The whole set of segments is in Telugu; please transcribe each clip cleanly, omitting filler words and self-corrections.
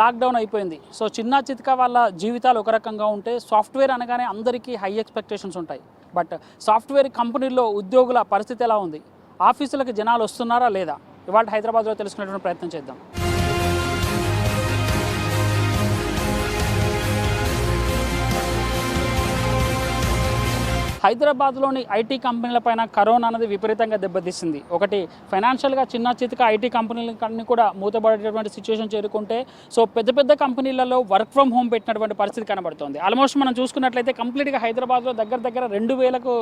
లాక్డౌన్ అయిపోయింది. సో చిన్న చితకా వాళ్ళ జీవితాలు ఒక రకంగా ఉంటే సాఫ్ట్వేర్ అనగానే అందరికీ హై ఎక్స్పెక్టేషన్స్ ఉంటాయి. బట్ సాఫ్ట్వేర్ కంపెనీల్లో ఉద్యోగుల పరిస్థితి ఎలా ఉంది? ఆఫీసులకు జనాలు వస్తున్నారా లేదా? ఇవాళ హైదరాబాద్లో తెలుసుకునేటువంటి ప్రయత్నం చేద్దాం. హైదరాబాద్లోని ఐటీ కంపెనీలపైన కరోనా అనేది విపరీతంగా దెబ్బతీసింది. ఒకటి ఫైనాన్షియల్గా చిన్న చితక ఐటీ కంపెనీలన్నీ కూడా మూతపడేటటువంటి సిచ్యువేషన్ చేరుకుంటే సో పెద్ద కంపెనీలలో వర్క్ ఫ్రమ్ హోమ్ పెట్టినటువంటి పరిస్థితి కనబడుతుంది. ఆల్మోస్ట్ మనం చూసుకున్నట్లయితే కంప్లీట్గా హైదరాబాద్లో దగ్గర 2000కు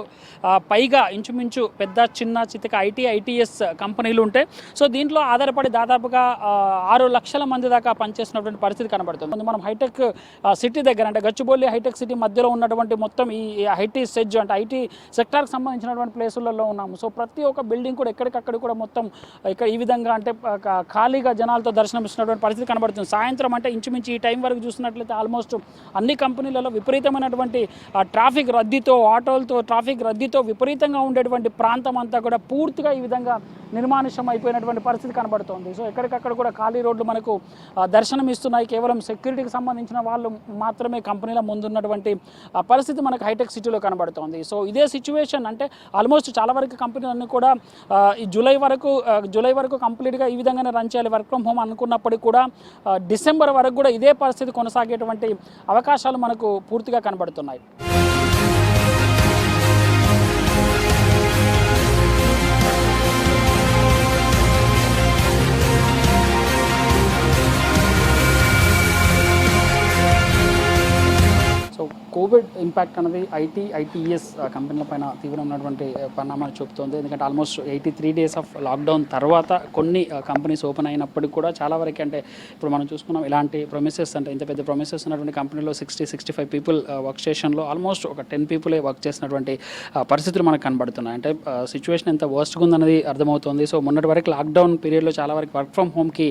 పైగా ఇంచుమించు పెద్ద చిన్న చితక ఐటీఎస్ కంపెనీలు ఉంటాయి. సో దీంట్లో ఆధారపడి దాదాపుగా 6 లక్షల మంది దాకా పనిచేస్తున్నటువంటి పరిస్థితి కనబడుతుంది. మనం హైటెక్ సిటీ దగ్గర అంటే గచ్చిబౌలి హైటెక్ సిటీ మధ్యలో ఉన్నటువంటి మొత్తం ఈ ఐటీ సెజ్ అంటే ఐటీ సెక్టార్కి సంబంధించినటువంటి ప్లేసులలో ఉన్నాము. సో ప్రతి ఒక్క బిల్డింగ్ కూడా ఎక్కడికక్కడ కూడా మొత్తం ఇక్కడ ఈ విధంగా అంటే ఖాళీగా జనాలతో దర్శనమిస్తున్నటువంటి పరిస్థితి కనబడుతుంది. సాయంత్రం అంటే ఇంచుమించు ఈ టైం వరకు చూసినట్లయితే ఆల్మోస్ట్ అన్ని కంపెనీలలో విపరీతమైనటువంటి ట్రాఫిక్ రద్దీతో ఆటోలతో ట్రాఫిక్ రద్దీతో విపరీతంగా ఉండేటువంటి ప్రాంతం అంతా కూడా పూర్తిగా ఈ విధంగా నిర్మానుష్యం అయిపోయినటువంటి పరిస్థితి కనబడుతుంది. సో ఎక్కడికక్కడ కూడా ఖాళీ రోడ్లు మనకు దర్శనం ఇస్తున్నాయి. కేవలం సెక్యూరిటీకి సంబంధించిన వాళ్ళు మాత్రమే కంపెనీల ముందున్నటువంటి పరిస్థితి మనకు హైటెక్ సిటీలో కనబడుతుంది. సో ఇదే సిచ్యువేషన్ అంటే ఆల్మోస్ట్ చాలా వరకు కంపెనీలన్నీ కూడా ఈ జూలై వరకు కంప్లీట్గా ఈ విధంగానే రన్ చేయాలి వర్క్ ఫ్రమ్ హోమ్ అనుకున్నప్పటికీ కూడా డిసెంబర్ వరకు కూడా ఇదే పరిస్థితి కొనసాగేటువంటి అవకాశాలు మనకు పూర్తిగా కనబడుతున్నాయి. సో కోవిడ్ ఇంపాక్ట్ అనేది ఐటీఎస్ కంపెనీల పైన తీవ్రమైనటువంటి పరిణామాలు చూపుతోంది. ఎందుకంటే ఆల్మోస్ట్ 83 days ఆఫ్ లాక్డౌన్ తర్వాత కొన్ని కంపెనీస్ ఓపెన్ అయినప్పటికీ కూడా చాలా వరకు అంటే ఇప్పుడు మనం చూసుకున్నాం ఇలాంటి ప్రొమిసెస్ అంటే ఇంత పెద్ద ప్రొమిసెస్ ఉన్నటువంటి కంపెనీలో 60-65 పీపుల్ వర్క్ స్టేషన్లో ఆల్మోస్ట్ ఒక 10 people వర్క్ చేసినటువంటి పరిస్థితులు మనకు కనబడుతున్నాయి. అంటే సిచ్యువేషన్ ఎంత వర్స్ట్గా ఉందనేది అర్థమవుతుంది. సో మొన్నటి వరకు లాక్డౌన్ పీరియడ్లో చాలా వరకు వర్క్ ఫ్రమ్ హోమ్కి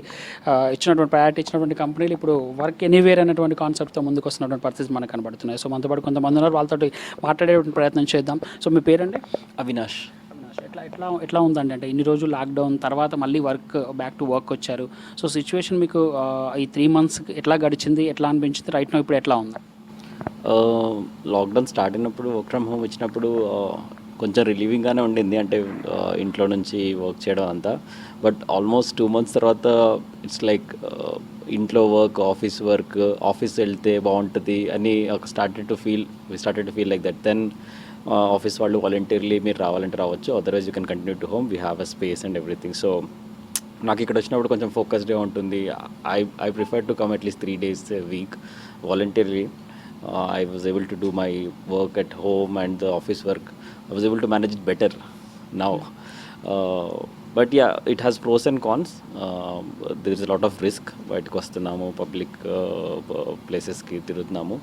ఇచ్చినటువంటి ప్రయారిటీ ఇచ్చినటువంటి కంపెనీలు ఇప్పుడు వర్క్ ఎనీవేర్ అనేటువంటి కాన్సెప్ట్తో ముందుకు వస్తున్నటువంటి పరిస్థితి మనకు కనబడుతున్నాయి. సో మనతో పాటు కొంతమంది ఉన్నారు, వాళ్ళతో మాట్లాడే ప్రయత్నం చేద్దాం. సో మీ పేరండి? అవినాష్. ఎట్లా ఉందండి? అంటే ఇన్ని రోజులు లాక్డౌన్ తర్వాత మళ్ళీ బ్యాక్ టు వర్క్ వచ్చారు. సో సిచ్యువేషన్ మీకు ఈ 3 months ఎట్లా గడిచింది, ఎట్లా అనిపించింది, రైట్ నో ఇప్పుడు ఎట్లా ఉంది? లాక్డౌన్ స్టార్ట్ అయినప్పుడు వర్క్ ఫ్రమ్ హోమ్ వచ్చినప్పుడు కొంచెం రిలీవింగ్గానే ఉండింది. అంటే ఇంట్లో నుంచి వర్క్ చేయడం అంతా. బట్ ఆల్మోస్ట్ 2 months తర్వాత ఇట్స్ లైక్ ఇంట్లో వర్క్, ఆఫీస్ వెళ్తే బాగుంటుంది అని started to feel like that. Then office వాళ్ళు వాలంటీర్లీ మీరు రావాలంటే రావచ్చు, otherwise you can continue to home, we have a space and everything. So నాకు ఇక్కడ వచ్చినప్పుడు కొంచెం ఫోకస్డ్గా ఉంటుంది. I prefer to come at least 3 days a week voluntarily. I was able to do my work at home and the office work. I was able to manage it better now. But yeah, it has pros and cons. There is a lot of risk. బయటకు వస్తున్నాము, పబ్లిక్ ప్లేసెస్కి తిరుగుతున్నాము.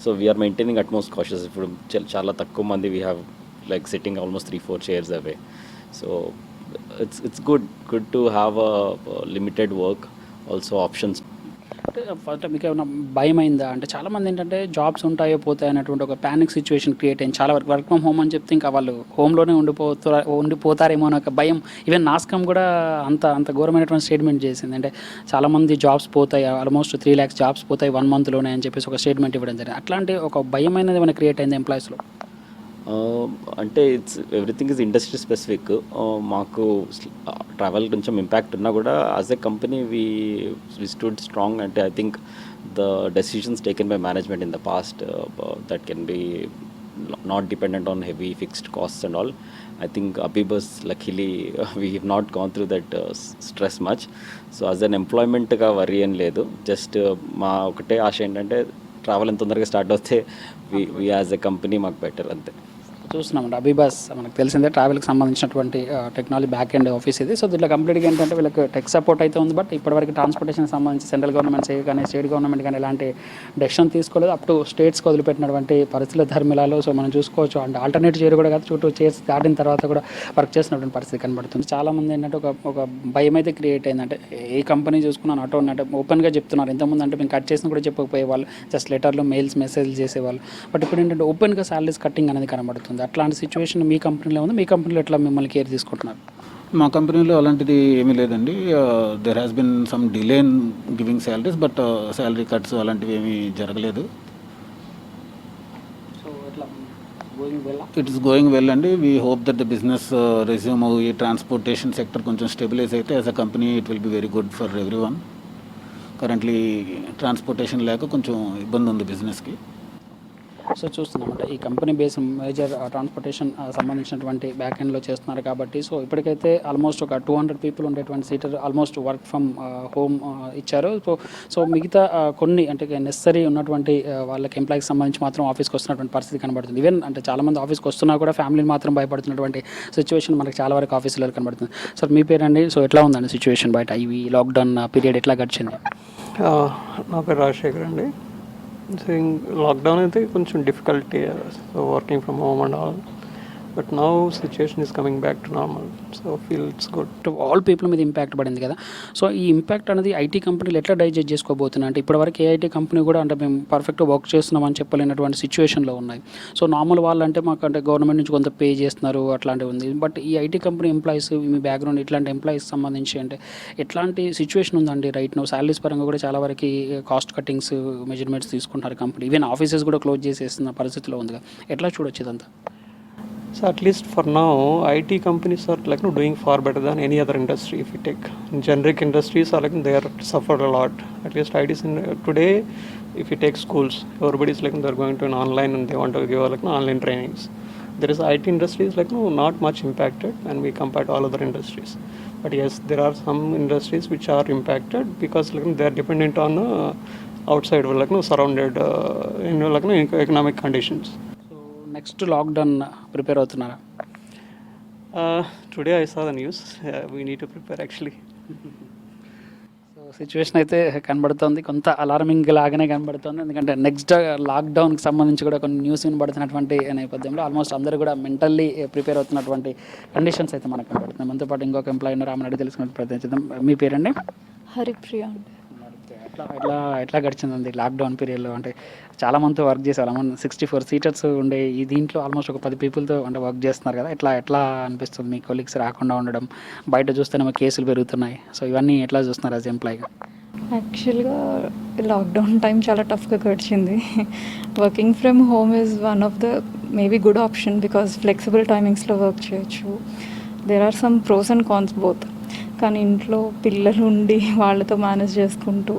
So we are maintaining utmost cautious. ఇప్పుడు చాలా తక్కువ మంది, we have like sitting almost 3-4 chairs అవే. సో it's good to have a limited work, also options. First మీకు ఏమైనా భయం అయిందా? అంటే చాలామంది ఏంటంటే జాబ్స్ ఉంటాయో పోతాయి అనేటువంటి ఒక ప్యానిక్ సిచ్యువేషన్ క్రియేట్ అయింది. చాలా వరకు వర్క్ ఫ్రమ్ హోమ్ అని చెప్తే ఇంకా వాళ్ళు హోమ్లోనే ఉండిపోతారేమో అని ఒక భయం. ఈవెన్ నాస్కమ్ కూడా అంత ఘోరమైనటువంటి స్టేట్మెంట్ చేసింది. అంటే చాలామంది జాబ్స్ పోతాయి, ఆల్మోస్ట్ 3 lakhs జాబ్స్ పోతాయి 1 monthలోనే అని చెప్పేసి ఒక స్టేట్మెంట్ ఇవ్వడం జరిగింది. అట్లాంటి ఒక భయం అనేది ఏమైనా క్రియేట్ అయింది ఎంప్లాయీస్లో? అంటే ఎవ్రీథింగ్ ఈజ్ ఇండస్ట్రీ స్పెసిఫిక్. మాకు ట్రావెల్ కొంచెం ఇంపాక్ట్ ఉన్నా కూడా as a company we stood strong. అంటే I think the decisions taken by management in the past that can be not dependent on heavy fixed costs and all. I think Abibus luckily we have not gone through that stress much. So as an employment ga worry en ledu, just ma okate ఆశ ఏంటంటే ట్రావెల్ ఎంత తొందరగా స్టార్ట్ అవుతే we as a company మాకు బెటర్ అంతే. చూస్తున్నామండి అబీబాస్ మనకు తెలిసిందే ట్రావెల్కి సంబంధించినటువంటి టెక్నాలజీ బ్యాక్ ఎండ్ ఆఫీస్ ఇది. సో దీంట్లో కంప్లీట్గా ఏంటంటే వీళ్ళకి టెక్ సపోర్ట్ అయితే ఉంది. బట్ ఇప్పటివరకు ట్రాన్స్పోర్టేషన్ సంబంధించి సెంట్రల్ గవర్నమెంట్ కానీ స్టేట్ గవర్నమెంట్ కానీ ఎలాంటి డెసిషన్ తీసుకోలేదు. అప్ టు స్టేట్స్కి వదిలిపెట్టినటువంటి పరిస్థితుల ధర్మిలాలో సో మనం చూసుకోవచ్చు. అంటే ఆల్టర్నేట్ చేయరు కూడా కాదు, చుట్టూ చేసి దాటిన తర్వాత కూడా వర్క్ చేసినటువంటి పరిస్థితి కనబడుతుంది. చాలామంది ఏంటంటే ఒక భయం అయితే క్రియేట్ అయింది. అంటే ఏ కంపెనీ చూసుకున్నాను ఆటో అంటే ఓపెన్గా చెప్తున్నారు. ఇంతకుముందు అంటే మేము కట్ చేసిన కూడా చెప్పకపోయేవాళ్ళు, జస్ట్ లెటర్లు మెసేజ్లు చేసేవాళ్ళు. బట్ ఇప్పుడు ఏంటంటే ఓపెన్గా శాలరీస్ కట్టింగ్ అనేది కనబడుతుంది. అట్లాంటి సిచ్యువేషన్ మీ కంపెనీలో ఉంది. మీ కంపెనీలో ఎట్లా మిమ్మల్ని కేర్ తీసుకుంటున్నారు? మా కంపెనీలో అలాంటిది ఏమీ లేదండి. There has been some delay in giving salaries, but salary cuts అలాంటివి ఏమీ జరగలేదు. సో ఎట్లా going well? It is going well అండి. We hope that the business resume ఈ ట్రాన్స్పోర్టేషన్ సెక్టర్ కొంచెం స్టెబిలైజ్ అయితే as a company it will be very good for every one. Currently transportation లేక కొంచెం ఇబ్బంది ఉంది బిజినెస్కి. సో చూస్తున్నామంటే ఈ కంపెనీ బేస్ మేజర్ ట్రాన్స్పోర్టేషన్ సంబంధించినటువంటి బ్యాక్ ఎండ్లో చేస్తున్నారు కాబట్టి సో ఇప్పటికైతే ఆల్మోస్ట్ ఒక 200 పీపుల్ ఉండేటువంటి seater almost work from home ఇచ్చారు. సో మిగతా కొన్ని అంటే నెసరీ ఉన్నటువంటి వాళ్ళకి ఎంప్లాయీకి సంబంధించి మాత్రం ఆఫీస్కి వస్తున్నటువంటి పరిస్థితి కనబడుతుంది. ఈవెన్ అంటే చాలామంది ఆఫీస్కి వస్తున్నా కూడా ఫ్యామిలీని మాత్రం భయపడుతున్నటువంటి సిచ్యువేషన్ మనకి చాలా వరకు ఆఫీసులో కనబడుతుంది. సార్ మీ పేరండి, సో ఎట్లా ఉందండి సిచ్యువేషన్ బయట ఈ లాక్డౌన్ పీరియడ్ ఎట్లా గడిచింది? నా పేరు రాజశేఖర్ అండి. లాక్డౌన్ అయితే కొంచెం difficulty, so working from home and all, but now situation is coming back to normal, so feel it's good. All people మీద ఇంపాక్ట్ పడింది కదా. సో ఈ ఇంపాక్ట్ అనేది ఐటీ కంపెనీలు ఎట్లా డైజెస్ట్ చేసుకోబోతున్నాయి అంటే ఇప్పటివరకు ఏ ఐటీ కంపెనీ కూడా అంటే మేము పర్ఫెక్ట్గా వర్క్ చేస్తున్నామని చెప్పలేనటువంటి సిచ్యువేషన్లో ఉన్నాయి. సో నార్మల్ వాళ్ళు అంటే మాకు అంటే గవర్నమెంట్ నుంచి కొంత పే చేస్తున్నారు అట్లాంటివి ఉంది. బట్ ఈ IT company employees me background ఇట్లాంటి ఎంప్లాయీస్ సంబంధించి అంటే ఎట్లాంటి సిచ్యువేషన్ ఉందండి రైట్ నో? శాలరీస్ పరంగా కూడా చాలా వరకు కాస్ట్ కటింగ్స్ మెజర్మెంట్స్ తీసుకుంటారు కంపెనీ, ఈవెన్ ఆఫీసెస్ కూడా క్లోజ్ చేసేస్తున్న పరిస్థితిలో ఉంది. ఎట్లా చూడొచ్చు ఇదంతా? So at least for now, IT companies are like doing far better than any other industry. If you take generic industries, are like they are suffered a lot. At least ITs in today, if you take schools, everybody is like they're going to an online and they want to give like online trainings. There is IT industries like not much impacted when we compare to all other industries. But yes, there are some industries which are impacted because like they are dependent on outside like surrounded like economic conditions. Next lockdown prepare అవుతున్నారా? Today I saw the news. We need to prepare actually. So situation అయితే కనబడుతుంది, కొంత అలార్మింగ్ లాగానే కనబడుతుంది. ఎందుకంటే నెక్స్ట్ లాక్డౌన్కి సంబంధించి కూడా కొన్ని న్యూస్ వినబడుతున్నటువంటి నేపథ్యంలో ఆల్మోస్ట్ అందరూ కూడా మెంటల్లీ ప్రిపేర్ అవుతున్నటువంటి కండిషన్స్ అయితే మనకు కనబడుతుంది. మనతో పాటు ఇంకొక ఎంప్లాయీ ఉన్నారు, ఆమెను అడిగి తెలుసుకునే ప్రయత్నం చేద్దాం. మీ పేరండి? హరిప్రియ అండి. ఎట్లా గడిచిందండి లాక్డౌన్ పీరియడ్లో? అంటే చాలా మందితో వర్క్ చేశారు, 64 సీటర్స్ ఉండే ఈ దీంట్లో ఆల్మోస్ట్ ఒక 10 పీపుల్తో అంటే వర్క్ చేస్తున్నారు కదా. ఎట్లా అనిపిస్తుంది? మీ కొలీగ్స్ రాకుండా ఉండడం, బయట చూస్తేనేమో కేసులు పెరుగుతున్నాయి. సో ఇవన్నీ ఎట్లా చూస్తున్నారు యాజ్ ఎంప్లాయీగా? యాక్చువల్గా లాక్డౌన్ టైం చాలా టఫ్గా గడిచింది. Working from home is one of the maybe good option because flexible టైమింగ్స్లో వర్క్ చేయొచ్చు. There are some pros and cons both. కానీ ఇంట్లో పిల్లలు ఉండి వాళ్ళతో మేనేజ్ చేసుకుంటూ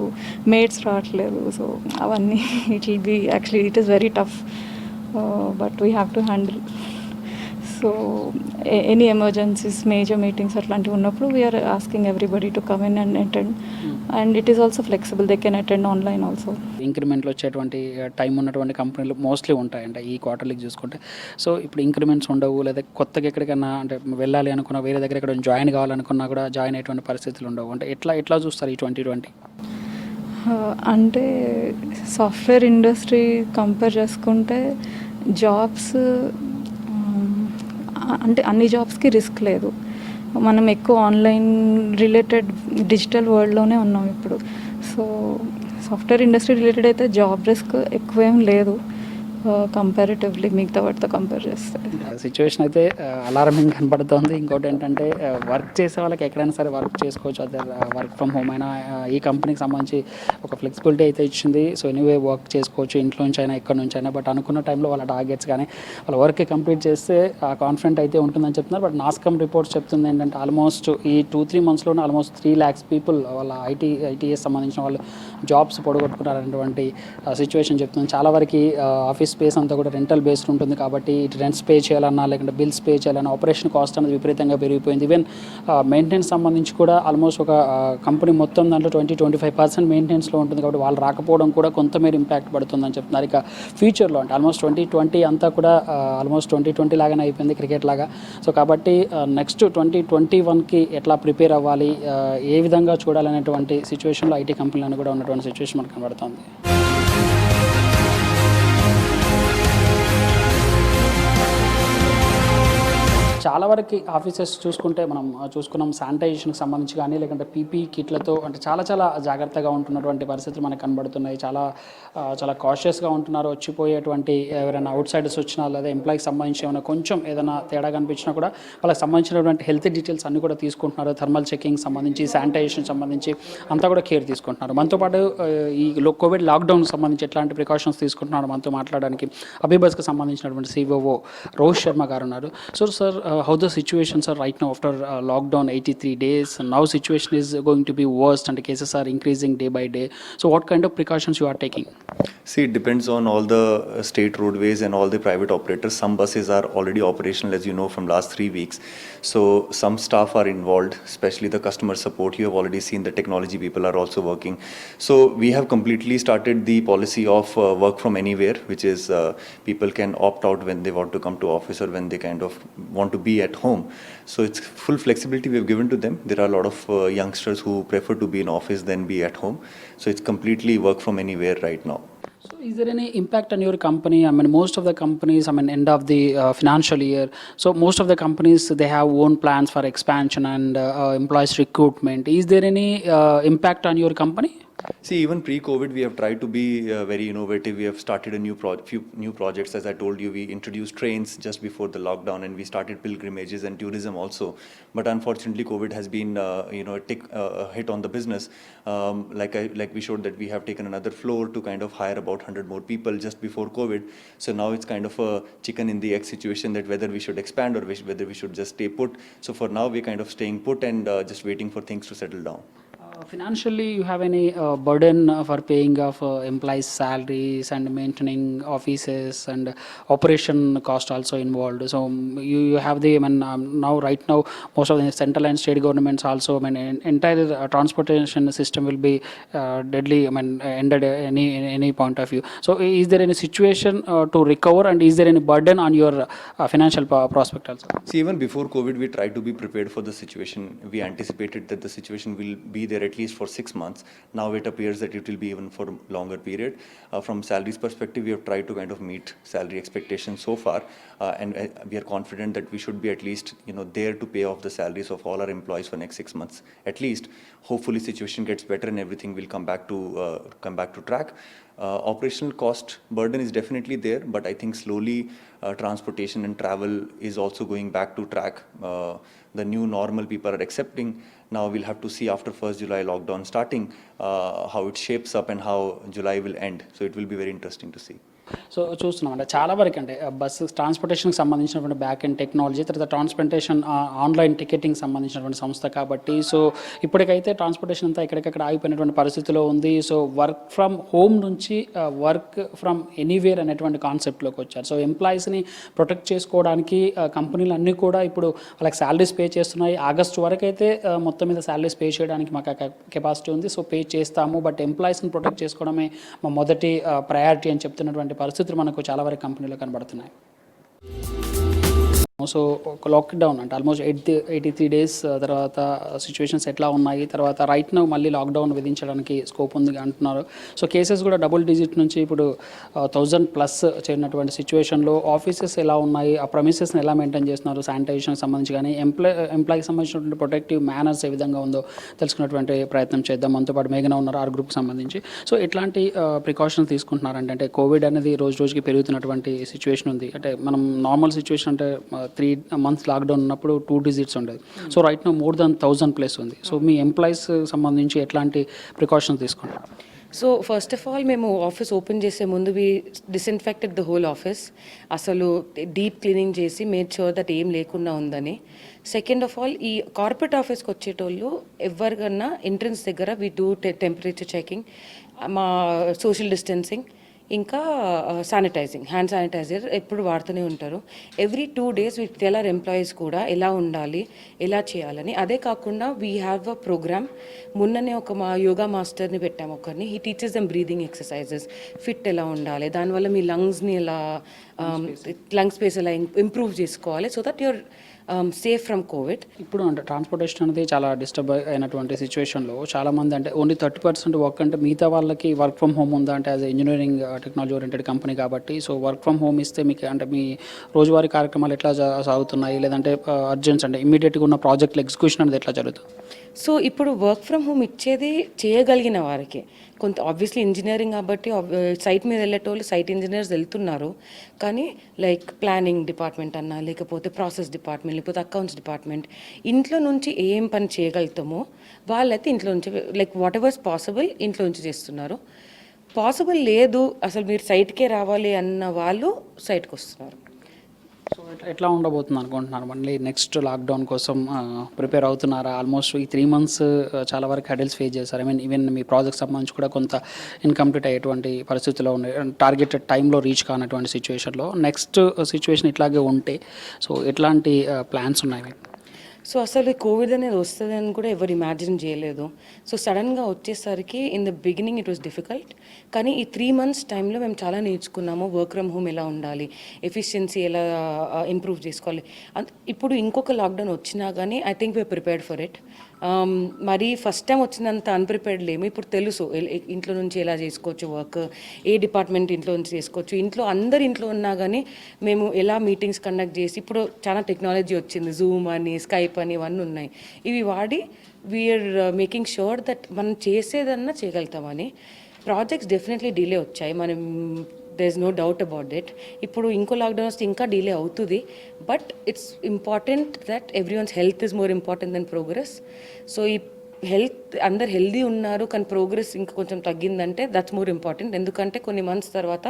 మేట్స్ రావట్లేదు. సో అవన్నీ it will be actually it is very tough, but we have to handle. So any emergencies, major meetings అట్లాంటివి ఉన్నప్పుడు we are asking everybody to come in and attend, and it is also flexible, they can attend online also. ఇంక్రిమెంట్లు వచ్చేటువంటి టైం ఉన్నటువంటి కంపెనీలు మోస్ట్లీ ఉంటాయంట ఈ క్వార్టర్లీకి చూసుకుంటే. సో ఇప్పుడు ఇంక్రిమెంట్స్ ఉండవు, లేదా కొత్తగా ఎక్కడికైనా అంటే వెళ్ళాలి అనుకున్నా, వేరే దగ్గర ఎక్కడ జాయిన్ కావాలనుకున్నా కూడా జాయిన్ అయ్యేటువంటి పరిస్థితులు ఉండవు. అంటే ఎట్లా చూస్తారు ఈ 2020? అంటే సాఫ్ట్వేర్ ఇండస్ట్రీ కంపేర్ చేసుకుంటే జాబ్స్ అంటే అన్ని జాబ్స్కి రిస్క్ లేదు. మనం ఎక్కువ ఆన్లైన్ రిలేటెడ్ డిజిటల్ వరల్డ్లోనే ఉన్నాం ఇప్పుడు. సో సాఫ్ట్వేర్ ఇండస్ట్రీ రిలేటెడ్ అయితే జాబ్ రిస్క్ ఎక్కువేం లేదు కంపారిటివ్లీ మిగతా వాటితో కంపేర్ చేస్తే. సిచ్యువేషన్ అయితే అలారమింగ్ కనపడుతుంది. ఇంకోటి ఏంటంటే వర్క్ చేసే వాళ్ళకి ఎక్కడైనా సరే వర్క్ చేసుకోవచ్చు, అదే వర్క్ ఫ్రమ్ హోమ్ అయినా ఈ కంపెనీకి సంబంధించి ఒక ఫ్లెక్సిబిలిటీ అయితే ఇచ్చింది. సో ఎనీవే వర్క్ చేసుకోవచ్చు ఇంట్లో నుంచి అయినా ఎక్కడి నుంచి అయినా. బట్ అనుకున్న టైంలో వాళ్ళ టార్గెట్స్ కానీ వాళ్ళ వర్క్ కంప్లీట్ చేస్తే కాన్ఫిడెంట్ అయితే ఉంటుందని చెప్తున్నారు. బట్ నాస్కమ్ రిపోర్ట్స్ చెప్తుంది ఏంటంటే ఆల్మోస్ట్ ఈ 2-3 మంత్స్లోనే ఆల్మోస్ట్ 3 lakhs పీపుల్ వాళ్ళ ఐటీఎస్ సంబంధించిన వాళ్ళు జాబ్స్ పొడగొట్టుకున్నారనేటువంటి సిచ్యువేషన్ చెప్తుంది. చాలా వరకు ఆఫీస్ స్పేస్ అంతా కూడా రెంటల్ బేస్డ్ ఉంటుంది కాబట్టి ఇటు రెంట్స్ పే చేయాలన్నా లేకుంటే బిల్స్ పే చేయాలన్నా ఆపరేషన్ కాస్ట్ అనేది విపరీతంగా పెరిగిపోయింది. ఈవెన్ మెయింటెనెన్స్ సంబంధించి కూడా ఆల్మోస్ట్ ఒక కంపెనీ మొత్తం దాంట్లో 20-25% మెయింటెనెన్స్లో ఉంటుంది కాబట్టి వాళ్ళు రాకపోవడం కూడా కొంతమేర ఇంపాక్ట్ పడుతుందని చెప్తున్నారు. ఇక ఫ్యూచర్లో అంటే ఆల్మోస్ట్ 2020 అంతా కూడా ఆల్మోస్ట్ 2020 లాగానే అయిపోయింది క్రికెట్ లాగా. సో కాబట్టి నెక్స్ట్ 2021కి ఎట్లా ప్రిపేర్ అవ్వాలి, ఏ విధంగా చూడాలనేటువంటి సిచ్యువేషన్లో ఐటీ కంపెనీలను కూడా ఉన్నటువంటి సిచ్యువేషన్ మనకు కనబడుతుంది. చాలా వరకు ఆఫీసెస్ చూసుకుంటే మనం చూసుకున్నాం శానిటైజేషన్కి సంబంధించి కానీ లేకుంటే పీపీ కిట్లతో అంటే చాలా జాగ్రత్తగా ఉంటున్నటువంటి పరిస్థితులు మనకు కనబడుతున్నాయి. చాలా కాషియస్గా ఉంటున్నారు. వచ్చిపోయేటువంటి ఎవరైనా అవుట్ సైడర్స్ వచ్చినా లేదా ఎంప్లాయీకి సంబంధించి ఏదైనా తేడా కనిపించినా కూడా వాళ్ళకి సంబంధించినటువంటి హెల్త్ డీటెయిల్స్ అన్నీ కూడా తీసుకుంటున్నారు. థర్మల్ చెకింగ్ సంబంధించి శానిటైజేషన్ సంబంధించి అంతా కూడా కేర్ తీసుకుంటున్నారు. మనతో పాటు ఈ కోవిడ్ లాక్డౌన్ సంబంధించి ఎట్లాంటి ప్రికాషన్స్ తీసుకుంటున్నారు మనతో మాట్లాడడానికి అబీబస్కి సంబంధించినటువంటి సిఓఓ రోహిత్ శర్మ గారు ఉన్నారు. So sir, how the situation sir right now after lockdown 83 days, now situation is going to be worst and cases are increasing day by day. So what kind of precautions you are taking? See, it depends on all the state roadways and all the private operators. Some buses are already operational, as you know, from last 3 weeks. So some staff are involved, especially the customer support. You have already seen the technology people are also working. So we have completely started the policy of work from anywhere, which is people can opt out when they want to come to office or when they kind of want to be at home. So it's full flexibility we have given to them. There are a lot of youngsters who prefer to be in office than be at home. So it's completely work from anywhere right now. So is there any impact on your company? I mean, most of the companies, I mean, end of the financial year, so most of the companies, they have own plans for expansion and employees recruitment. Is there any impact on your company? See, even pre-COVID, we have tried to be very innovative. We have started a few new projects. As I told you, we introduced trains just before the lockdown, and we started pilgrimages and tourism also. But unfortunately, COVID has been, a hit on the business. Like we showed that we have taken another floor to kind of hire about 100 more people just before COVID. So now it's kind of a chicken in the egg situation that whether we should expand or whether we should just stay put. So for now, we're kind of staying put and just waiting for things to settle down. Financially, you have any burden for paying of employees' salaries and maintaining offices and operation cost also involved? So you have the, I mean, now right now most of the central and state governments also, I mean, entire transportation system will be deadly, I mean, ended any point of view. So is there any situation to recover, and is there any burden on your financial prospect also? See, even before COVID, we tried to be prepared for the situation. We anticipated that the situation will be there at least for 6 months. Now it appears that it will be even for a longer period. From salaries perspective, we have tried to kind of meet salary expectations so far, and we are confident that we should be at least there to pay off the salaries of all our employees for next 6 months at least. Hopefully situation gets better and everything will come back to track. Operational cost burden is definitely there, but I think slowly transportation and travel is also going back to track. The new normal people are accepting. Now we'll have to see after 1st July lockdown starting how it shapes up and how July will end. So it will be very interesting to see. So చూస్తున్నాం అంటే చాలా వరకు అంటే బస్సు ట్రాన్స్పోర్టేషన్కి సంబంధించినటువంటి బ్యాక్ అండ్ టెక్నాలజీ, తర్వాత ట్రాన్స్పోర్టేషన్ ఆన్లైన్ టికెటింగ్ సంబంధించినటువంటి సంస్థ కాబట్టి సో ఇప్పటికైతే ట్రాన్స్పోర్టేషన్ అంతా ఎక్కడికక్కడ ఆగిపోయినటువంటి పరిస్థితిలో ఉంది. సో వర్క్ ఫ్రమ్ హోమ్ నుంచి వర్క్ ఫ్రమ్ ఎనీవేర్ అనేటువంటి కాన్సెప్ట్లోకి వచ్చారు. సో ఎంప్లాయీస్ని ప్రొటెక్ట్ చేసుకోవడానికి కంపెనీలు అన్నీ కూడా ఇప్పుడు వాళ్ళకి శాలరీస్ పే చేస్తున్నాయి. ఆగస్టు వరకు అయితే మొత్తం మీద శాలరీస్ పే చేయడానికి మాకు కెపాసిటీ ఉంది. సో పే చేస్తాము, బట్ ఎంప్లాయీస్ని ప్రొటెక్ట్ చేసుకోవడమే మా మొదటి ప్రయారిటీ అని చెప్తున్నటువంటి పరిస్థితులు మనకు చాలా వరకు కంపెనీలో కనబడుతున్నాయి. సో ఒక లాక్డౌన్ అంటే ఆల్మోస్ట్ 83 days తర్వాత సిచ్యువేషన్స్ ఎట్లా ఉన్నాయి, తర్వాత రైట్ నౌ మళ్ళీ లాక్డౌన్ విధించడానికి స్కోప్ ఉంది అంటున్నారు. సో కేసెస్ కూడా డబుల్ డిజిట్ నుంచి ఇప్పుడు 1000+ చేరినటువంటి సిచ్యువేషన్లో ఆఫీసెస్ ఎలా ఉన్నాయి, ఆ ప్రమిసెస్ని ఎలా మెయింటైన్ చేస్తున్నారు, శానిటైజేషన్కి సంబంధించి కానీ ఎంప్లాయీకి సంబంధించినటువంటి ప్రొటెక్టివ్ మేనర్స్ ఏ విధంగా ఉందో తెలుసుకున్నటువంటి ప్రయత్నం చేద్దాం. మనతో పాటు మేఘన ఉన్నారు ఆర్ గ్రూప్కి సంబంధించి. సో ఎట్లాంటి ప్రికాషన్స్ తీసుకుంటున్నారంటే అంటే కోవిడ్ అనేది రోజు రోజుకి పెరుగుతున్నటువంటి సిచ్యువేషన్ ఉంది. అంటే మనం నార్మల్ సిచ్యువేషన్ అంటే 3 months లాక్డౌన్ ఉన్నప్పుడు 2 digits ఉండేది. So right no more than 1000+ ఉంది. సో మీ ఎంప్లాయీస్ సంబంధించి ఎట్లాంటి ప్రికాషన్స్ తీసుకుంటారు? సో ఫస్ట్ ఆఫ్ ఆల్ మేము ఆఫీస్ ఓపెన్ చేసే ముందు డిస్ఇన్ఫెక్టెడ్ ద హోల్ ఆఫీస్. అసలు డీప్ క్లీనింగ్ చేసి మేడ్ షూర్ దట్ ఏం లేకుండా ఉందని. సెకండ్ ఆఫ్ ఆల్ ఈ కార్పొరేట్ ఆఫీస్కి వచ్చేటోళ్ళు ఎవరికన్నా ఎంట్రన్స్ దగ్గర వీ డూ టెంపరేచర్ చెకింగ్, మా సోషల్ డిస్టెన్సింగ్, ఇంకా శానిటైజింగ్, హ్యాండ్ శానిటైజర్ ఎప్పుడు వాడుతూనే ఉంటారు. Every 2 days we tell hour employees కూడా ఎలా ఉండాలి, ఎలా చేయాలని. అదే కాకుండా వీ హ్యావ్ అ ప్రోగ్రామ్. మొన్ననే మా యోగా మాస్టర్ని పెట్టాము ఒకరిని. He teachers them breathing exercises, fit ఎలా ఉండాలి, దానివల్ల మీ లంగ్స్ని ఎలా లంగ్ స్పేస్ ఎలా ఇంప్రూవ్ చేసుకోవాలి, so that your safe from Covid. ఇప్పుడు అంటే ట్రాన్స్పోర్టేషన్ అనేది చాలా డిస్టర్బ్ అయినటువంటి సిచ్యువేషన్లో చాలామంది అంటే ఓన్లీ 30% వర్క్ అంటే మిగతా వాళ్ళకి వర్క్ ఫ్రమ్ హోమ్ ఉందా అంటే as engineering technology oriented company కాబట్టి సో వర్క్ ఫ్రమ్ హోమ్ ఇస్తే మీకు అంటే మీ రోజువారీ కార్యక్రమాలు ఎట్లా సాగుతున్నాయి లేదంటే అర్జెంట్స్ అంటే ఇమీడియట్గా ఉన్న ప్రాజెక్టుల ఎగ్జిక్యూషన్ అనేది ఎట్లా జరుగుతుంది? సో ఇప్పుడు వర్క్ ఫ్రమ్ హోమ్ ఇచ్చేది చేయగలిగిన వారికి. కొంత ఆబ్వియస్లీ ఇంజనీరింగ్ కాబట్టి సైట్ మీద వెళ్ళేటోళ్ళు సైట్ ఇంజనీర్స్ వెళ్తున్నారు, కానీ లైక్ ప్లానింగ్ డిపార్ట్మెంట్ అన్నా లేకపోతే ప్రాసెస్ డిపార్ట్మెంట్ లేకపోతే అకౌంట్స్ డిపార్ట్మెంట్ ఇంట్లో నుంచి ఏం పని చేయగలుగుతామో వాళ్ళైతే ఇంట్లో నుంచి లైక్ వాట్ ఎవర్స్ పాసిబుల్ ఇంట్లో నుంచి చేస్తున్నారు. పాసిబుల్ లేదు అసలు మీరు సైట్కే రావాలి అన్న వాళ్ళు సైట్కి వస్తున్నారు. సో ఎట్లా ఉండబోతుంది అనుకుంటున్నారు? మళ్ళీ నెక్స్ట్ లాక్డౌన్ కోసం ప్రిపేర్ అవుతున్నారా? ఆల్మోస్ట్ ఈ 3 months చాలా వరకు హెడల్స్ ఫేస్ చేశారు. I mean even me project సంబంధించి కూడా కొంత ఇన్కంప్లీట్ అయ్యేటువంటి పరిస్థితిలో ఉన్నాయి, టార్గెటెడ్ టైంలో రీచ్ కానటువంటి సిచ్యువేషన్లో నెక్స్ట్ సిచ్యువేషన్ ఇట్లాగే ఉంటే సో ఎట్లాంటి ప్లాన్స్ ఉన్నాయి మీకు? సో అసలు కోవిడ్ అనేది వస్తుంది అని కూడా ఎవరు ఇమాజిన్ చేయలేదు. సో సడన్గా వచ్చేసరికి in the beginning it was difficult, కానీ ఈ 3 months టైంలో మేము చాలా నేర్చుకున్నాము. వర్క్ ఫ్రమ్ హోమ్ ఎలా ఉండాలి, ఎఫిషియన్సీ ఎలా ఇంప్రూవ్ చేసుకోవాలి. ఇప్పుడు ఇంకొక లాక్డౌన్ వచ్చినా కానీ I think we are prepared for it. మరి ఫస్ట్ టైం వచ్చినంత అన్ప్రిపేర్డ్ లేము. ఇప్పుడు తెలుసు ఇంట్లో నుంచి ఎలా చేసుకోవచ్చు వర్క్, ఏ డిపార్ట్మెంట్ ఇంట్లో నుంచి చేసుకోవచ్చు. ఇంట్లో అందరు ఇంట్లో ఉన్నా కానీ మేము ఎలా మీటింగ్స్ కండక్ట్ చేసి, ఇప్పుడు చాలా టెక్నాలజీ వచ్చింది, జూమ్ అని స్కైప్ అని ఇవన్నీ ఉన్నాయి. ఇవి వాడి వీఆర్ మేకింగ్ షూర్ దట్ మనం చేసేదన్నా చేయగలుగుతామని. ప్రాజెక్ట్స్ డెఫినెట్లీ డిలే వచ్చాయి, మనం there is no doubt about it. ఇప్పుడు ఇంకో లాక్డౌన్ వస్తే ఇంకా డిలే అవుతుంది, but it's important that everyone's health is more important then progress. So ఈ హెల్త్ అందరు హెల్దీ ఉన్నారు కానీ ప్రోగ్రెస్ ఇంకా కొంచెం తగ్గిందంటే దట్స్ మోర్ ఇంపార్టెంట్. ఎందుకంటే కొన్ని మంత్స్ తర్వాత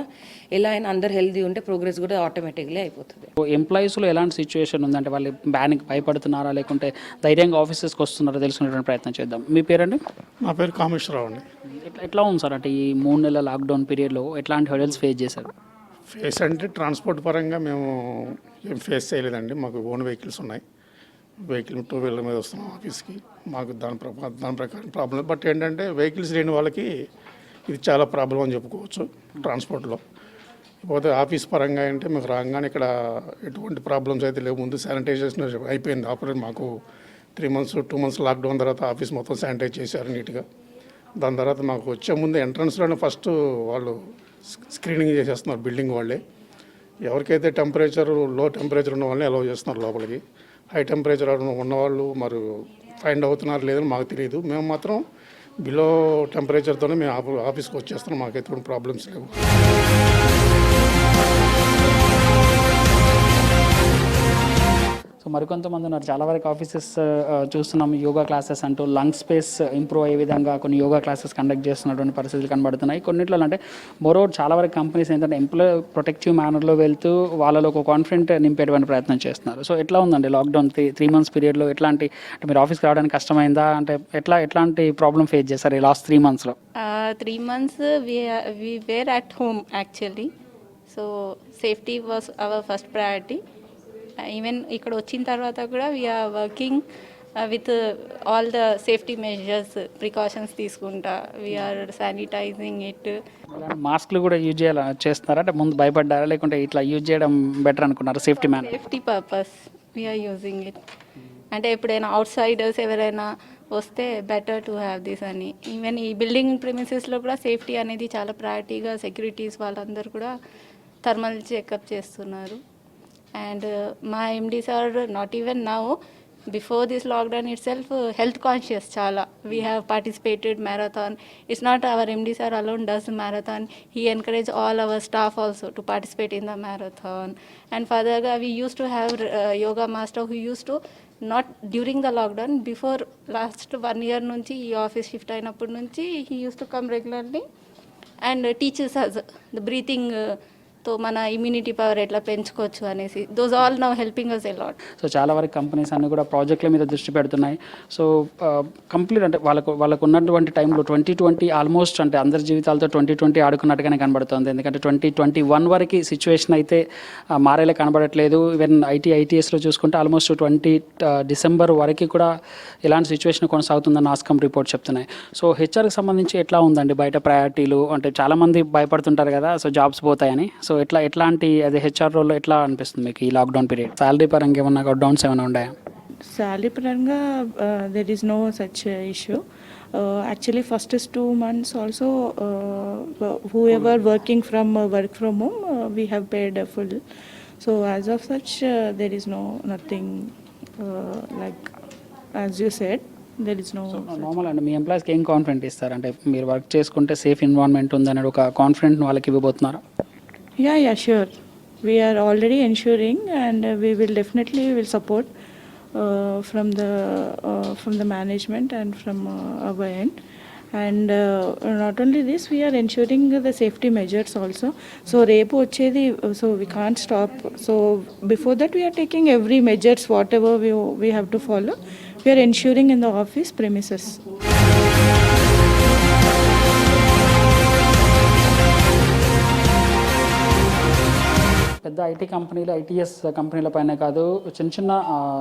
ఎలా అయినా అందరు హెల్దీ ఉంటే ప్రోగ్రెస్ కూడా ఆటోమేటిక్లీ అయిపోతుంది. ఎంప్లాయీస్లో ఎలాంటి సిచ్యువేషన్ ఉందంటే వాళ్ళు బ్యాన్కి భయపడుతున్నారా లేకుంటే ధైర్యంగా ఆఫీసెస్కి వస్తున్నారా తెలుసుకునేటువంటి ప్రయత్నం చేద్దాం. మీ పేరండి? నా పేరు కామేశ్వరరావు అండి. ఎట్లా ఉంది సార్ అంటే ఈ 3 నెలల లాక్డౌన్ పీరియడ్లో ఎట్లాంటి హెడల్స్ ఫేస్ చేశారు? ఫేస్ అంటే ట్రాన్స్పోర్ట్ పరంగా మేము ఏం ఫేస్ చేయలేదండి. మాకు ఓన్ వెహికల్స్ ఉన్నాయి, వెహికల్ 2 వీలర్ మీద వస్తున్నాం ఆఫీస్కి. మాకు దాని ప్రకారం ప్రాబ్లం. బట్ ఏంటంటే వెహికల్స్ లేని వాళ్ళకి ఇది చాలా ప్రాబ్లం అని చెప్పుకోవచ్చు ట్రాన్స్పోర్ట్లో. పోతే ఆఫీస్ పరంగా అంటే మీకు రాగానే ఇక్కడ ఎటువంటి ప్రాబ్లమ్స్ అయితే లేవు. ముందు శానిటైజేషన్ అయిపోయింది ఆపరేట్. మాకు 2 months లాక్డౌన్ తర్వాత ఆఫీస్ మొత్తం శానిటైజ్ చేశారు నీట్గా. దాని తర్వాత మాకు వచ్చే ముందు ఎంట్రన్స్లోనే ఫస్ట్ వాళ్ళు స్క్రీనింగ్ చేసేస్తున్నారు బిల్డింగ్ వాళ్ళే. ఎవరికైతే లో టెంపరేచర్ ఉన్న వాళ్ళని అలౌ చేస్తున్నారు లోపలికి. హై టెంపరేచర్ ఉన్నవాళ్ళు మరి ఫైండ్ అవుతున్నారు లేదని మాకు తెలియదు. మేము మాత్రం బిలో టెంపరేచర్తోనే మేము ఆఫీస్కి వచ్చేస్తున్నాం. మాకైతే ప్రాబ్లమ్స్ లేవు. సో మరికొంతమంది ఉన్నారు, చాలా వరకు ఆఫీసెస్ చూస్తున్నాం యోగా క్లాసెస్ అంటూ లంగ్ స్పేస్ ఇంప్రూవ్ అయ్యే విధంగా కొన్ని యోగా క్లాసెస్ కండక్ట్ చేస్తున్నటువంటి పరిస్థితులు కనబడుతున్నాయి. కొన్నిట్లో అంటే మోరోవర్ చాలా వరకు కంపెనీస్ ఏంటంటే ఎంప్లాయ్ ప్రొటెక్టివ్ మేనర్లో వెళ్తూ వాళ్ళలో ఒక కాన్ఫిడెంట్ నింపేటువంటి ప్రయత్నం చేస్తున్నారు. సో ఎట్లా ఉందండి లాక్డౌన్ 3 months పీరియడ్లో? ఎట్లాంటి అంటే మీరు ఆఫీస్కి రావడానికి కష్టమైందా అంటే ఎట్లాంటి ప్రాబ్లమ్ ఫేస్ చేస్తారు ఈ last 3 monthsలో? 3 months we were at home actually, so safety was our first priority. Even ఇక్కడ వచ్చిన తర్వాత కూడా we are working with all the safety measures precautions తీసుకుంటా. We are sanitizing it. మాస్క్లు కూడా యూజ్ చేస్తున్నారా అంటే ముందు భయపడ్డారా లేకుంటే ఇట్లా యూజ్ చేయడం బెటర్ అనుకున్నారా? Safety purpose we are using it. అంటే ఎప్పుడైనా అవుట్ సైడర్స్ ఎవరైనా వస్తే బెటర్ టు హ్యావ్ దిస్ అని. ఈవెన్ ఈ బిల్డింగ్ ప్రిమిసెస్లో కూడా సేఫ్టీ అనేది చాలా ప్రయారిటీగా సెక్యూరిటీస్ వాళ్ళందరూ కూడా థర్మల్ చెకప్ చేస్తున్నారు. And my MDs are not even now, before this lockdown itself, health conscious chala. We have participated marathon. It's not our MD sir alone does the marathon. He encouraged all our staff also to participate in the marathon. And further, we used to have yoga master who used to, not during the lockdown, before last 1 year nunchi ee office shift ayinappadu nunchi he used to come regularly and teaches us the breathing తో మన ఇమ్యూనిటీ పవర్ ఎట్లా పెంచుకోవచ్చు అనేసి. Those all now helping us a lot. So చాలా వరకు కంపెనీస్ అన్నీ కూడా ప్రాజెక్టుల మీద దృష్టి పెడుతున్నాయి. సో కంప్లీట్ అంటే వాళ్ళకు ఉన్నటువంటి టైంలో 2020 ఆల్మోస్ట్ అంటే అందరి జీవితాలతో 2020 ఆడుకున్నట్టుగానే కనబడుతుంది. ఎందుకంటే 2021 వరకు సిచ్యువేషన్ అయితే మారేలా కనబడట్లేదు. ఈవెన్ ఐటీఎస్లో చూసుకుంటే ఆల్మోస్ట్ 20 December వరకు కూడా ఇలాంటి సిచ్యువేషన్ కొనసాగుతుందని ఆస్కమ్ రిపోర్ట్ చెప్తున్నాయి. సో హెచ్ఆర్కి సంబంధించి ఎట్లా ఉందండి బయట ప్రయారిటీలు? అంటే చాలామంది భయపడుతుంటారు కదా సో జాబ్స్ పోతాయని. సో సో ఎట్లాంటి అది హెచ్ఆర్ రోల్లో ఎట్లా అనిపిస్తుంది మీకు ఈ లాక్డౌన్ పీరియడ్? శాలరీ పరంగా ఏమన్నా డౌన్స్ ఏమైనా ఉన్నాయా? Salary paranga, there is no such issue. Actually, first is 2 months also, whoever working from work from home, we have paid full. So as of such, there is nothing like as you said, there is no. Normal అండి, మీ ఎంప్లాయీస్కి ఏం కాన్ఫిడెంట్ ఇస్తారు? అంటే మీరు వర్క్ చేసుకుంటే సేఫ్ ఎన్విరాన్మెంట్ ఉందనే ఒక కాన్ఫిడెంట్ వాళ్ళకి ఇవ్వబోతున్నారా? Yeah, sure. We are already ensuring, and we will definitely will support from the management and from our end. And not only this, we are ensuring the safety measures also. So repo vachedi, so we can't stop. So before that, we are taking every measures whatever we have to follow. We are ensuring in the office premises. పెద్ద ఐటీ కంపెనీలు, ఐటీఎస్ కంపెనీల పైన కాదు, చిన్న చిన్న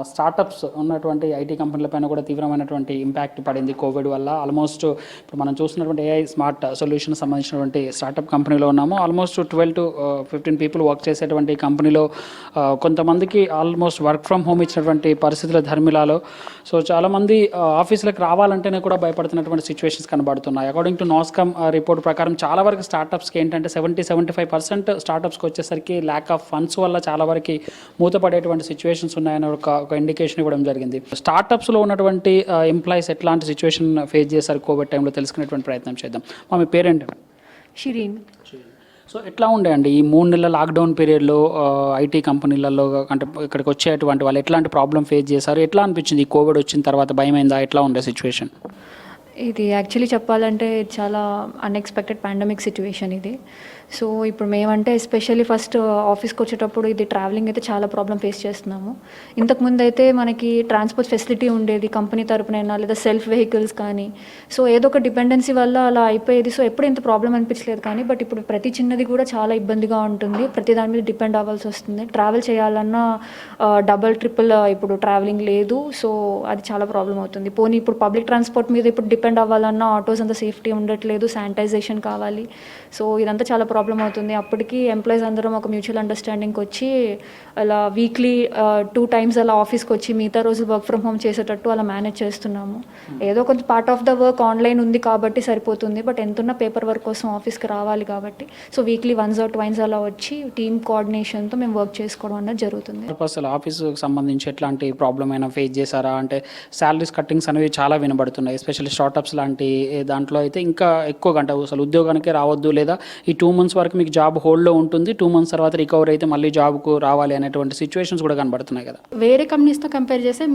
స్టార్టప్స్ ఉన్నటువంటి ఐటీ కంపెనీల పైన కూడా తీవ్రమైనటువంటి ఇంపాక్ట్ పడింది కోవిడ్ వల్ల. ఆల్మోస్ట్ ఇప్పుడు మనం చూస్తున్నటువంటి ఏఐ స్మార్ట్ సొల్యూషన్ సంబంధించినటువంటి స్టార్టప్ కంపెనీలో ఉన్నాము. ఆల్మోస్ట్ 12 to 15 పీపుల్ వర్క్ చేసేటువంటి కంపెనీలో కొంతమందికి ఆల్మోస్ట్ వర్క్ ఫ్రమ్ హోమ్ ఇచ్చినటువంటి పరిస్థితుల ధర్మిలాలో. సో చాలామంది ఆఫీసులకు రావాలంటేనే కూడా భయపడుతున్నటువంటి సిచ్యువేషన్స్ కనబడుతున్నాయి. అకార్డింగ్ టు నాస్కామ్ రిపోర్ట్ ప్రకారం చాలా వరకు స్టార్టప్స్కి ఏంటంటే 70-75% స్టార్టప్స్కి వచ్చేసరికి ల్యాక్ ఆఫ్ ఫండ్స్ వల్ల చాలా వరకు మూతపడేటువంటి సిచ్యువేషన్స్ ఉన్నాయని ఒక ఇండికేషన్ ఇవ్వడం జరిగింది. స్టార్టప్స్లో ఉన్నటువంటి ఎంప్లాయీస్ ఎట్లాంటి సిచ్యువేషన్ ఫేస్ చేశారు కోవిడ్ టైంలో తెలుసుకునేటువంటి ప్రయత్నం చేద్దాం. మీ పేరెంట్? షిరీన్. సో ఎట్లా ఉండే అండి ఈ 3 నెలల లాక్డౌన్ పీరియడ్లో ఐటీ కంపెనీలలో, అంటే ఇక్కడికి వచ్చేటువంటి వాళ్ళు ఎట్లాంటి ప్రాబ్లం ఫేస్ చేశారు? ఎట్లా అనిపించింది ఈ కోవిడ్ వచ్చిన తర్వాత? భయమైందా? ఎట్లా ఉండే సిచ్యువేషన్? ఇది యాక్చువల్లీ చెప్పాలంటే చాలా అన్ఎక్స్పెక్టెడ్ పాండమిక్ సిచ్యువేషన్ ఇది. సో ఇప్పుడు మేమంటే ఎస్పెషల్లీ ఫస్ట్ ఆఫీస్కి వచ్చేటప్పుడు ఇది ట్రావెలింగ్ అయితే చాలా ప్రాబ్లం ఫేస్ చేస్తున్నాము. ఇంతకుముందు అయితే మనకి ట్రాన్స్పోర్ట్ ఫెసిలిటీ ఉండేది కంపెనీ తరపునైనా, లేదా సెల్ఫ్ వెహికల్స్ కానీ. సో ఏదో ఒక డిపెండెన్సీ వల్ల అలా అయిపోయేది. సో ఎప్పుడు ఇంత ప్రాబ్లం అనిపించలేదు. కానీ బట్ ఇప్పుడు ప్రతి చిన్నది కూడా చాలా ఇబ్బందిగా ఉంటుంది. ప్రతి దాని మీద డిపెండ్ అవ్వాల్సి వస్తుంది. ట్రావెల్ చేయాలన్నా డబల్ ట్రిపుల్ ఇప్పుడు ట్రావెలింగ్ లేదు. సో అది చాలా ప్రాబ్లం అవుతుంది. పోనీ ఇప్పుడు పబ్లిక్ ట్రాన్స్పోర్ట్ మీద ఇప్పుడు డిపెండ్ అవ్వాలన్నా ఆటోస్ అంత సేఫ్టీ ఉండట్లేదు, శానిటైజేషన్ కావాలి. సో ఇదంతా చాలా ప్రాబ్లం అవుతుంది. అప్పటికి ఎంప్లాయీస్ అందరం ఒక మ్యూచువల్ అండర్స్టాండింగ్కి వచ్చి అలా వీక్లీ 2 times అలా ఆఫీస్కి వచ్చి మిగతా రోజు వర్క్ ఫ్రమ్ హోమ్ చేసేటట్టు అలా మేనేజ్ చేస్తున్నాము. ఏదో కొంచెం part of the work online ఉంది కాబట్టి సరిపోతుంది. బట్ ఎంతున్న పేపర్ వర్క్ కోసం ఆఫీస్కి రావాలి కాబట్టి సో వీక్లీ 1 or 2 అలా వచ్చి టీమ్ కోఆర్డినేషన్తో మేము వర్క్ చేసుకోవడం అనేది జరుగుతుంది. అసలు ఆఫీస్కి సంబంధించి ఎట్లాంటి ప్రాబ్లం అయినా ఫేస్ చేశారా? అంటే శాలరీస్ కట్టింగ్స్ అనేవి చాలా వినబడుతున్నాయి. ఎస్పెషల్లీ స్టార్టప్స్ లాంటి దాంట్లో అయితే ఇంకా ఎక్కువ గంట అసలు ఉద్యోగానికి రావద్దు, లేదా ఈ 2 months వరకు మీకు జాబ్ హోల్డ్లో ఉంటుంది, 2 months తర్వాత రికవర్ అయితే మళ్ళీ జాబ్కు రావాలి అనేటువంటి సిచ్యువేషన్స్ కూడా కనబడుతున్నాయి కదా. వేరే కంపెనీస్తో కంపేర్ చేస్తే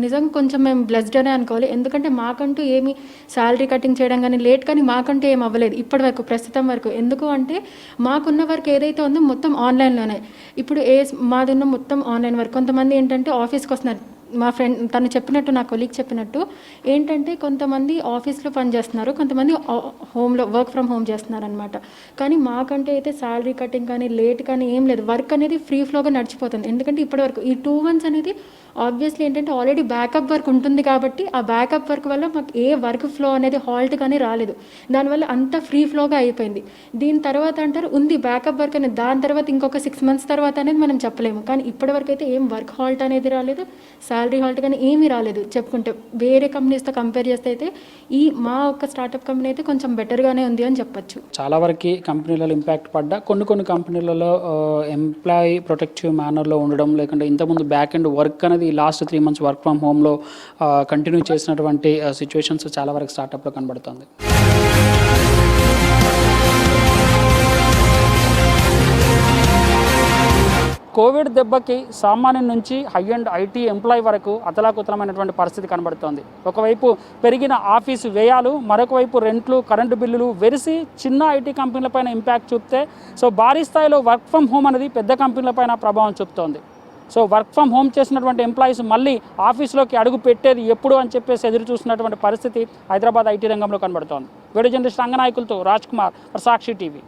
నిజంగా కొంచెం మేము బ్లెస్డ్ అనే అనుకోవాలి. ఎందుకంటే మాకంటూ ఏమి శాలరీ కటింగ్ చేయడం కానీ లేట్ కానీ మాకంటూ ఏం అవ్వలేదు ఇప్పటి వరకు, ప్రస్తుతం వరకు. ఎందుకు అంటే మాకున్న వర్క్ ఏదైతే ఉందో మొత్తం ఆన్లైన్లోనే. ఇప్పుడు మాది ఉన్న మొత్తం ఆన్లైన్ వర్క్. కొంతమంది ఏంటంటే ఆఫీస్కి వస్తున్నారు. మా ఫ్రెండ్ తను చెప్పినట్టు, నా కొలీగ్ చెప్పినట్టు ఏంటంటే కొంతమంది ఆఫీస్లో పని చేస్తున్నారు, కొంతమంది హోమ్లో వర్క్ ఫ్రమ్ హోమ్ చేస్తున్నారు అనమాట. కానీ మాకంటే అయితే శాలరీ కటింగ్ కానీ లేట్ కానీ ఏం లేదు. వర్క్ అనేది ఫ్రీ ఫ్లోగా నడిచిపోతుంది. ఎందుకంటే ఇప్పటివరకు ఈ 2 months అనేది ఆబ్వియస్లీ ఏంటంటే ఆల్రెడీ బ్యాకప్ వర్క్ ఉంటుంది కాబట్టి ఆ బ్యాకప్ వర్క్ వల్ల మాకు ఏ వర్క్ ఫ్లో అనేది హాల్ట్ కానీ రాలేదు. దానివల్ల అంతా ఫ్రీ ఫ్లోగా అయిపోయింది. దీని తర్వాత అంటారు ఉంది బ్యాకప్ వర్క్ అనేది, దాని తర్వాత ఇంకొక 6 months తర్వాత అనేది మనం చెప్పలేము. కానీ ఇప్పటివరకు అయితే ఏం వర్క్ హాల్ట్ అనేది రాలేదు, శాలరీ హాల్ట్ కానీ ఏమీ రాలేదు. చెప్పుకుంటే వేరే కంపెనీస్తో కంపేర్ చేస్తే అయితే ఈ మా ఒక్క స్టార్టప్ కంపెనీ అయితే కొంచెం బెటర్గానే ఉంది అని చెప్పచ్చు. చాలా వరకు కంపెనీలలో ఇంపాక్ట్ పడ్డా కొన్ని కంపెనీలలో ఎంప్లాయీ ప్రొటెక్టివ్ మేనర్లో ఉండడం, లేకుంటే ఇంతకుముందు బ్యాక్ ఎండ్ వర్క్ అనేది లాస్ట్ 3 months వర్క్ ఫ్రమ్ హోమ్లో కంటిన్యూ చేసినటువంటి సిచ్యువేషన్స్ చాలా వరకు స్టార్టప్లో కనబడుతుంది. కోవిడ్ దెబ్బకి సామాన్యం నుంచి హై అండ్ ఐటీ ఎంప్లాయీ వరకు అతలాకుతలమైనటువంటి పరిస్థితి కనబడుతోంది. ఒకవైపు పెరిగిన ఆఫీసు వ్యయాలు, మరొక వైపు రెంట్లు, కరెంటు బిల్లులు వెరిసి చిన్న ఐటీ కంపెనీలపైన ఇంపాక్ట్ చూపితే సో భారీ స్థాయిలో వర్క్ ఫ్రమ్ హోమ్ అనేది పెద్ద కంపెనీలపైన ప్రభావం చూపుతోంది. సో వర్క్ ఫ్రమ్ హోమ్ చేసినటువంటి ఎంప్లాయీస్ మళ్ళీ ఆఫీస్లోకి అడుగు పెట్టేది ఎప్పుడు అని చెప్పేసి ఎదురు చూస్తున్నటువంటి పరిస్థితి హైదరాబాద్ ఐటీ రంగంలో కనబడుతోంది. వీడియో జర్నలిస్ట్ రంగనాయకులతో రాజ్ కుమార్, సాక్షి టీవీ.